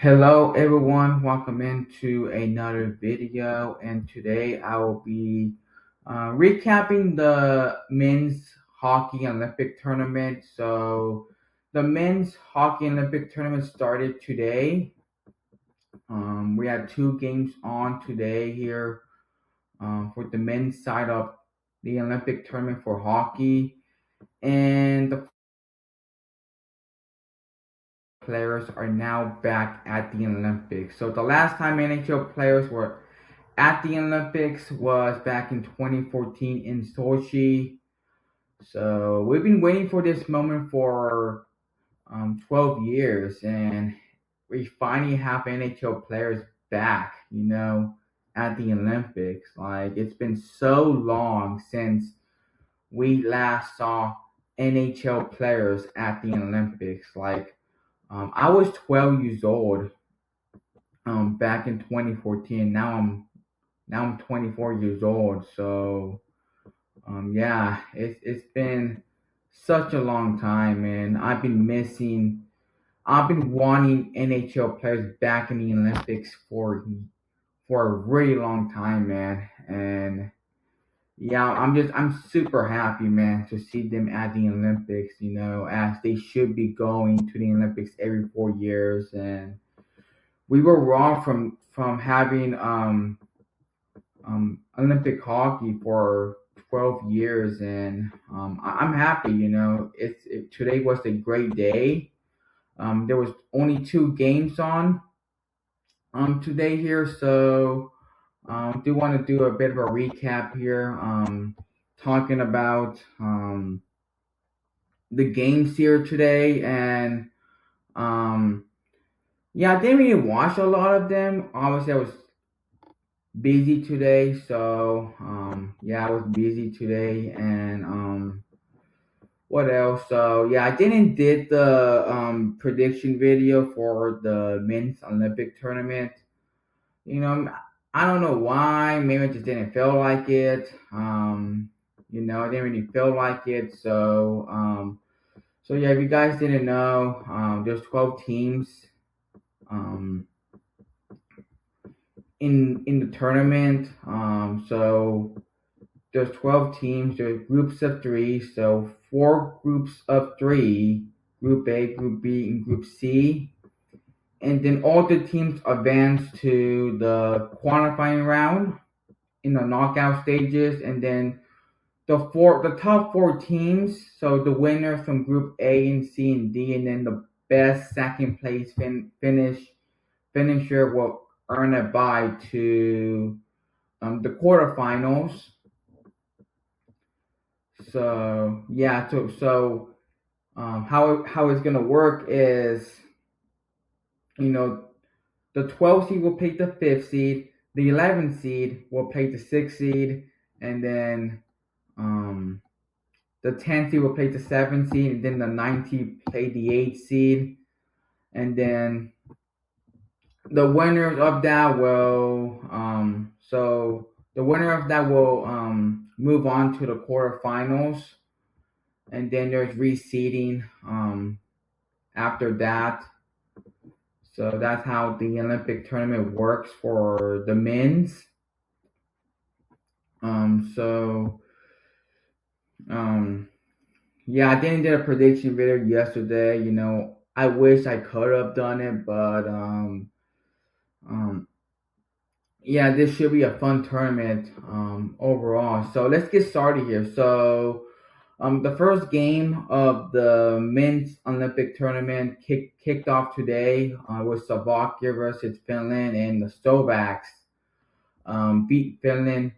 Hello everyone, welcome into another video, and today I will be recapping the men's hockey Olympic tournament. So the men's hockey Olympic tournament started today. We had two games on today here for the men's side of the Olympic tournament for hockey, and the players are now back at the Olympics. So the last time NHL players were at the Olympics was back in 2014 in Sochi. So we've been waiting for this moment for 12 years, and we finally have NHL players back, at the Olympics. Like, it's been so long since we last saw NHL players at the Olympics. Like, I was 12 years old back in 2014. Now I'm 24 years old. So yeah, it's been such a long time, and I've been wanting NHL players back in the Olympics for a really long time, man. And yeah, I'm super happy, man, to see them at the Olympics. As they should be going to the Olympics every 4 years. And we were wrong from having Olympic hockey for 12 years, and I'm happy. Today was a great day. There was only two games on today here, so do want to do a bit of a recap here, talking about the games here today, and um, yeah, I didn't really watch a lot of them. Obviously, I was busy today, so yeah, I was busy today, and what else? So yeah, I didn't did the prediction video for the men's Olympic tournament. You know, I don't know why. Maybe I just didn't feel like it. I didn't really feel like it. So yeah, if you guys didn't know, there's 12 teams um in the tournament. So there's 12 teams. There's groups of three, so four groups of three: Group A, Group B, and Group C. And then all the teams advance to the qualifying round in the knockout stages, and then the top four teams. So the winners from Group A and C and D, and then the best second place finisher will earn a bye to the quarterfinals. So yeah, how it's gonna work is, you know the 12th seed will play the fifth seed, the 11th seed will play the sixth seed, and then um the 10th seed will play the seventh seed, and then the ninth seed play the eighth seed, and then the winners of that will move on to the quarterfinals, and then there's reseeding after that. So that's how the Olympic tournament works for the men's. So um, yeah, I didn't do a prediction video yesterday. I wish I could have done it, but um, yeah, this should be a fun tournament overall. So let's get started here. So the first game of the men's Olympic tournament kicked off today with Slovakia versus Finland, and the Slovaks beat Finland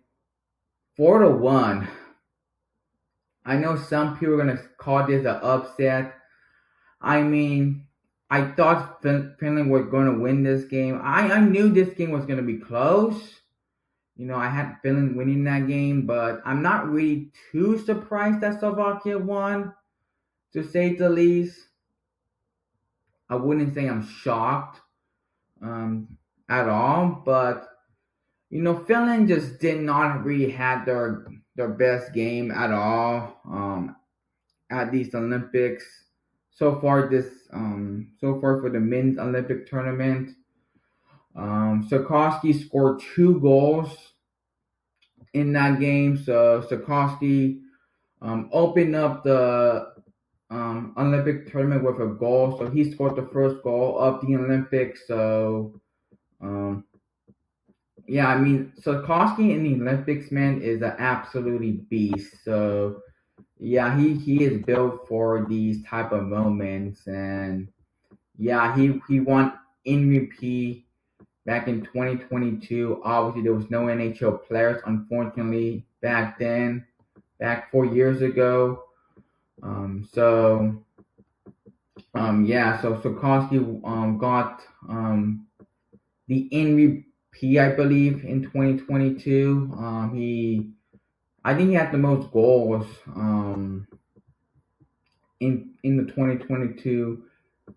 4-1. I know some people are gonna call this an upset. I mean, I thought Finland was going to win this game. I knew this game was going to be close. I had Finland winning that game, but I'm not really too surprised that Slovakia won, to say the least. I wouldn't say I'm shocked um, at all, but Finland just did not really have their best game at all at these Olympics. so far for the men's Olympic tournament. Sikorsky scored 2 goals in that game. So Sikorsky opened up the Olympic tournament with a goal. So he scored the first goal of the Olympics. So um, yeah, I mean, Sikorsky in the Olympics, man, is an absolutely beast. So yeah, he is built for these type of moments, and yeah, he won MVP back in 2022. Obviously, there was no NHL players, unfortunately, back then, back 4 years ago. So yeah, so Sikorsky got the MVP, I believe, in 2022. I think he had the most goals in the 2022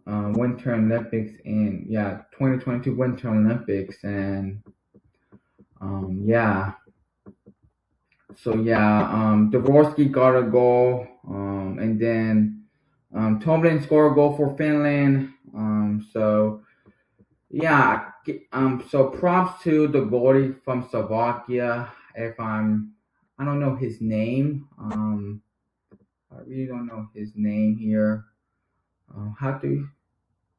Winter Olympics, and yeah, 2022 Winter Olympics, and yeah. So yeah, Dvorsky got a goal, and then Tomlin scored a goal for Finland. So yeah, so props to the goalie from Slovakia. I don't know his name. I really don't know his name here. How do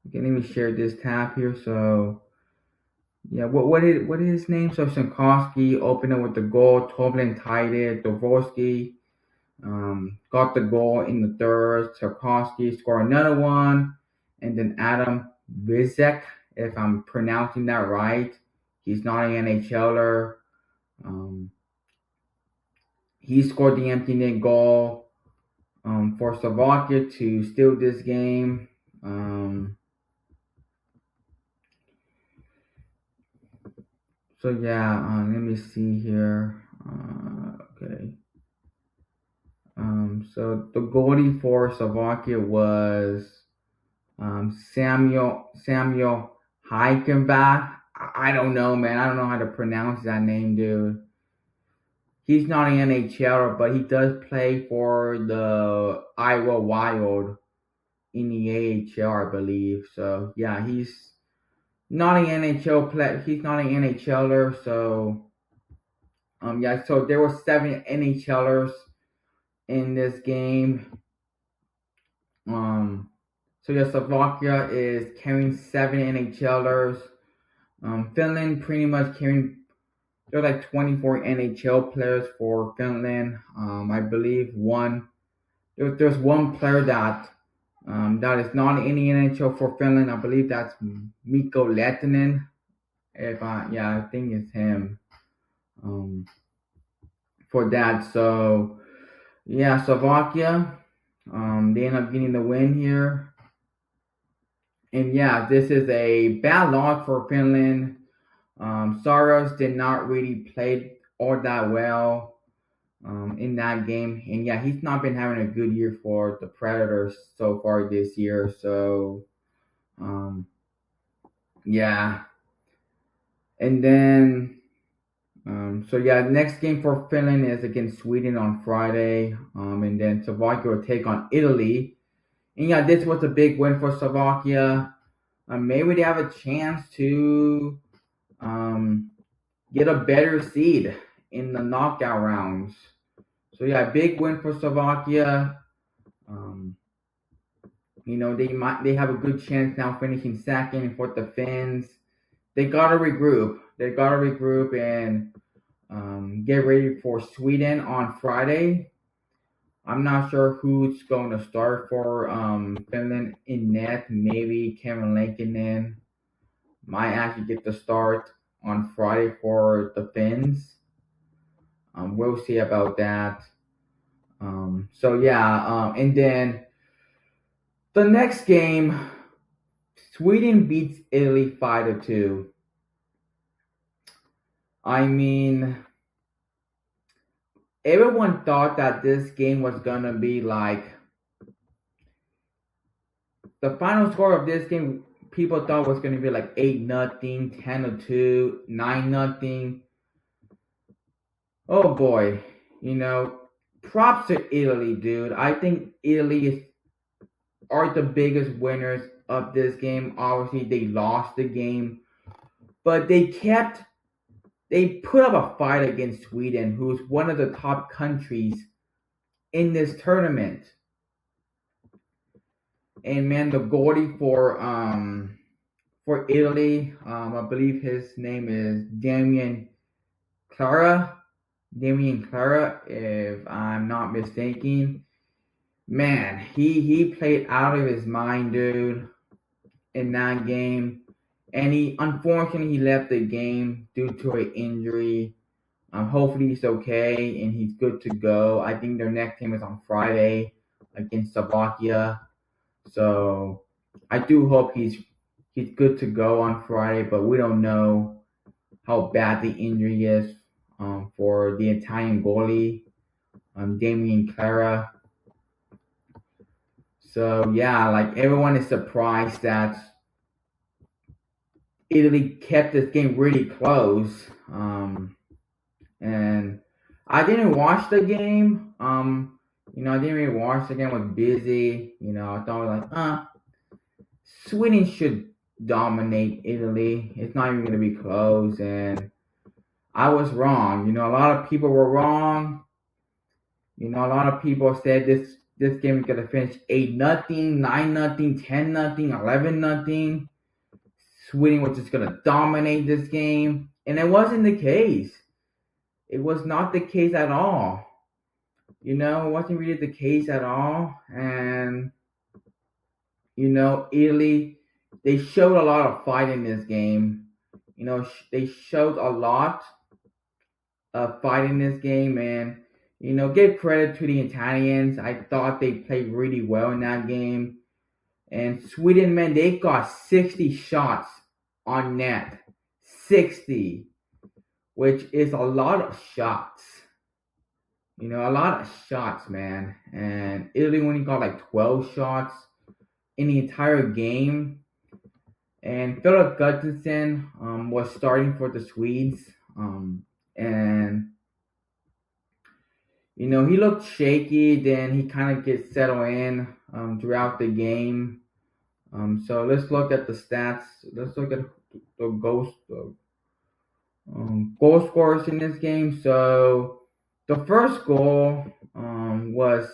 okay, let me share this tab here. So yeah, what is his name? So Sinkowski opened it with the goal. Tomlin tied it. Dvorsky got the goal in the third. Tarkovsky scored another one, and then Adam Bizek, if I'm pronouncing that right, he's not an NHLer. Um, he scored the empty net goal for Slovakia to steal this game. So yeah, let me see here. Okay. So the goalie for Slovakia was Samuel Heikenbach. I don't know, man. I don't know how to pronounce that name, dude. He's not an NHLer, but he does play for the Iowa Wild in the AHL, I believe. So yeah, he's not an NHL player. He's not an NHLer. So yeah. So there were 7 NHLers in this game. So yeah, Slovakia is carrying 7 NHLers. Finland pretty much carrying. There's like 24 NHL players for Finland. I believe there's one player that is not in the NHL for Finland. I believe that's Mikko Lehtinen. I think it's him. Um, for that. So yeah, Slovakia. They end up getting the win here. And yeah, this is a bad loss for Finland. Saros did not really play all that well in that game, and yeah, he's not been having a good year for the Predators so far this year. So um, yeah, and then so yeah, next game for Finland is against Sweden on Friday, and then Slovakia will take on Italy. And yeah, this was a big win for Slovakia. Maybe they have a chance to um, get a better seed in the knockout rounds. So yeah, big win for Slovakia. Um, they have a good chance now finishing second. And for the Finns, they gotta regroup. They gotta regroup and get ready for Sweden on Friday. I'm not sure who's going to start for Finland in net. Maybe Kevin Lankinen might actually get the start on Friday for the Finns. We'll see about that. So yeah, and then the next game, Sweden beats Italy 5-2. I mean, everyone thought that this game was gonna be like the final score of this game. People thought was gonna be like 8-0, 10-2, 9-0. Oh boy, props to Italy, dude. I think Italy is are the biggest winners of this game. Obviously, they lost the game, but they put up a fight against Sweden, who's one of the top countries in this tournament. And man, the goalie for Italy, I believe his name is Clara, Damian Clara, if I'm not mistaken. Man, he played out of his mind, dude, in that game. And he unfortunately he left the game due to an injury. Hopefully he's okay and he's good to go. I think their next game is on Friday against Slovakia. So I do hope he's good to go on Friday, but we don't know how bad the injury is for the Italian goalie, Damian Clara. So yeah, like everyone is surprised that Italy kept this game really close. And I didn't watch the game. I didn't really watch the game. I was busy. I thought like, Sweden should dominate Italy. It's not even gonna be close, and I was wrong. A lot of people were wrong. A lot of people said this game is gonna finish 8-0, 9-0, 10-0, 11-0. Sweden was just gonna dominate this game, and it wasn't the case. It was not the case at all. It wasn't really the case at all. And Italy, they showed a lot of fight in this game. They showed a lot of fight in this game, and give credit to the Italians. I thought they played really well in that game. And Sweden, man, they got 60 shots on net. 60, which is a lot of shots. A lot of shots, man. And Italy only got like 12 shots in the entire game. And Philip Gudjohnsen was starting for the Swedes. And he looked shaky. Then he kind of gets settled in throughout the game. So let's look at the stats. Let's look at the goal scorers in this game. So the first goal was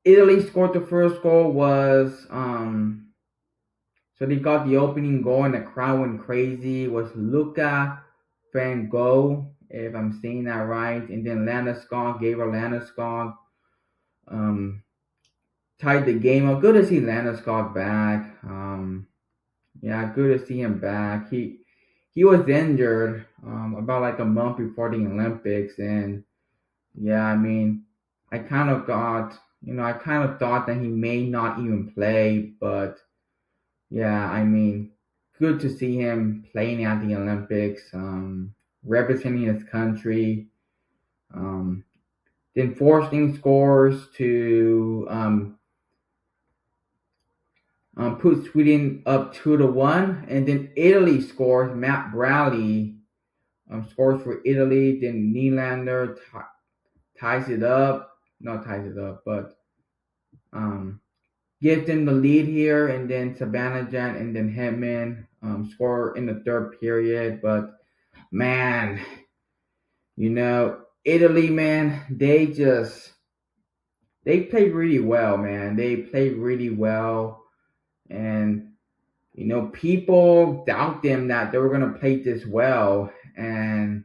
Italy scored the first goal was so they got the opening goal and the crowd went crazy. It was Luca Van Gogh, if I'm saying that right, and then Gabriel Landeskog tied the game up. Good to see Landeskog back. Yeah, good to see him back. He was injured about like a month before the Olympics, and yeah, I mean, I kind of thought that he may not even play, but yeah, I mean, good to see him playing at the Olympics, representing his country. Then forcing scores to put Sweden up 2-1, and then Italy scores. Matt Bradley scores for Italy. Then Nylander ties it up. Not ties it up, but gives them the lead here, and then Zibanejad and then Hedman score in the third period. But man, Italy, man, they played really well, man. They played really well, and people doubt them that they were gonna play this well. And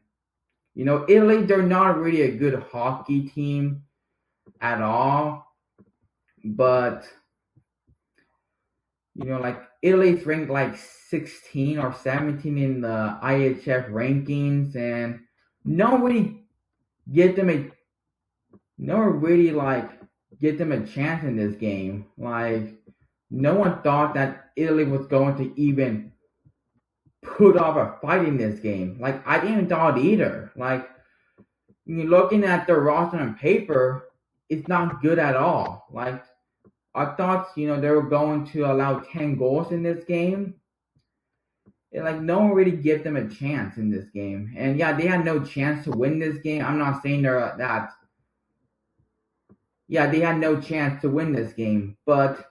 Italy, they're not really a good hockey team at all, but like Italy's ranked like 16 or 17 in the IHF rankings, and no one really give them a chance in this game. Like no one thought that Italy was going to even put up a fight in this game. Like I didn't thought either. Like looking at their roster on paper, it's not good at all. Like I thought, they were going to allow 10 goals in this game. And, like, no one really gave them a chance in this game. And, yeah, they had no chance to win this game. I'm not saying yeah, they had no chance to win this game. But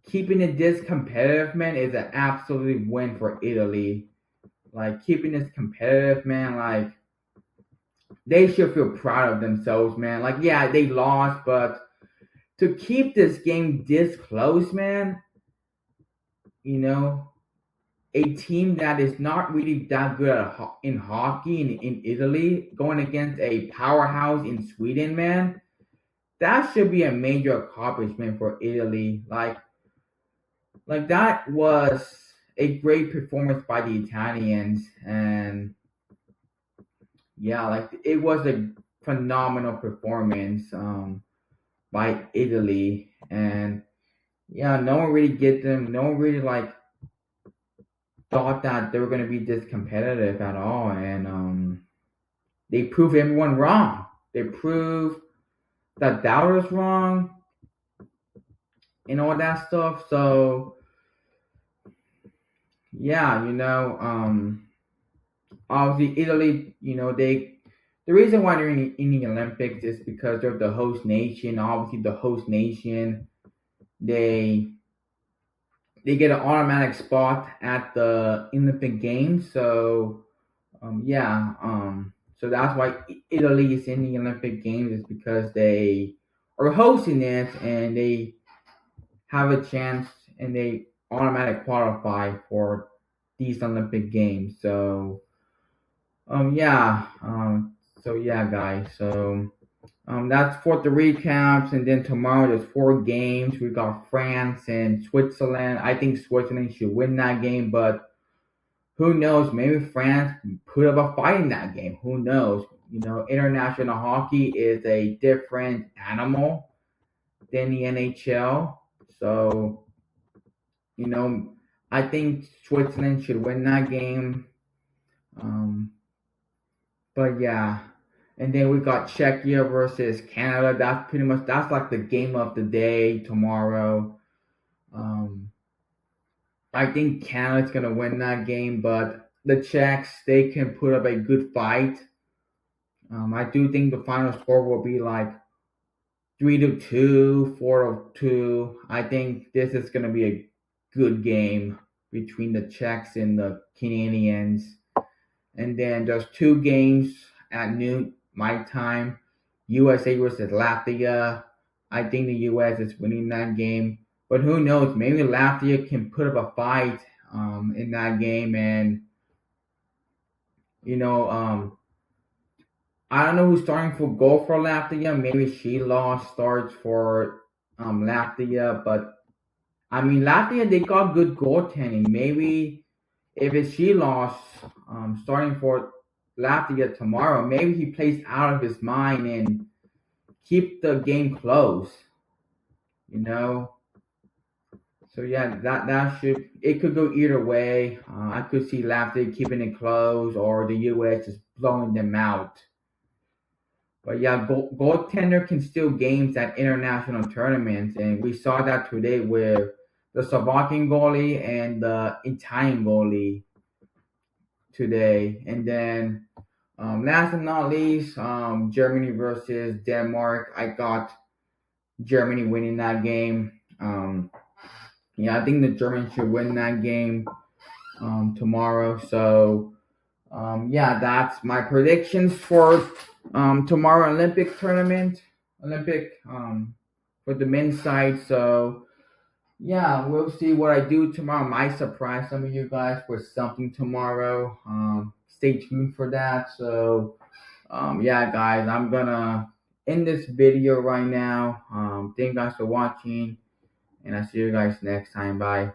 keeping it this competitive, man, is an absolute win for Italy. Like keeping this competitive, man, like they should feel proud of themselves, man. Like, yeah, they lost, but to keep this game this close, man, you know, a team that is not really that good at in hockey in Italy going against a powerhouse in Sweden, man, that should be a major accomplishment for Italy. Like that was a great performance by the Italians, and yeah, like it was a phenomenal performance by Italy, and yeah, no one really get them. No one really like thought that they were gonna be this competitive at all, and they proved everyone wrong. They proved that doubters wrong and all that stuff. So yeah, obviously Italy, the reason why they're in the Olympics is because they're the host nation. Obviously, the host nation they they get an automatic spot at the Olympic Games. So yeah, so that's why Italy is in the Olympic Games is because they are hosting it and they have a chance and they automatic qualify for these Olympic Games. So yeah, so yeah, guys. So that's for the recaps, and then tomorrow there's 4 games. We got France and Switzerland. I think Switzerland should win that game, but who knows? Maybe France put up a fight in that game. Who knows? International hockey is a different animal than the NHL. So, you know, I think Switzerland should win that game. Um, but yeah. And then we got Czechia versus Canada. That's like the game of the day tomorrow. Um, I think Canada's gonna win that game, but the Czechs they can put up a good fight. I do think the final score will be like 3-2, 4-2. I think this is gonna be a good game between the Czechs and the Canadians. And then there's 2 games at noon my time. USA versus Latvia. I think the US is winning that game. But who knows? Maybe Latvia can put up a fight in that game. And, you know, I don't know who's starting for goal for Latvia. Maybe Sheila starts for Latvia. But, I mean, Latvia, they got good goaltending. Maybe if it's Sheila starting for Latvia tomorrow, maybe he plays out of his mind and keep the game close, you know. So yeah, that should it could go either way. I could see Latvia keeping it close or the U.S. just blowing them out. But yeah, goaltender can steal games at international tournaments, and we saw that today with the Slovakian goalie and the Italian goalie today. And then last but not least, Germany versus Denmark. I got Germany winning that game. Yeah, I think the Germans should win that game tomorrow. So yeah, that's my predictions for tomorrow Olympic tournament, Olympic for the men's side. So yeah, we'll see what I do tomorrow. Might surprise some of you guys with something tomorrow. Stay tuned for that. So yeah, guys, I'm gonna end this video right now. Thank you guys for watching, and I'll see you guys next time. Bye.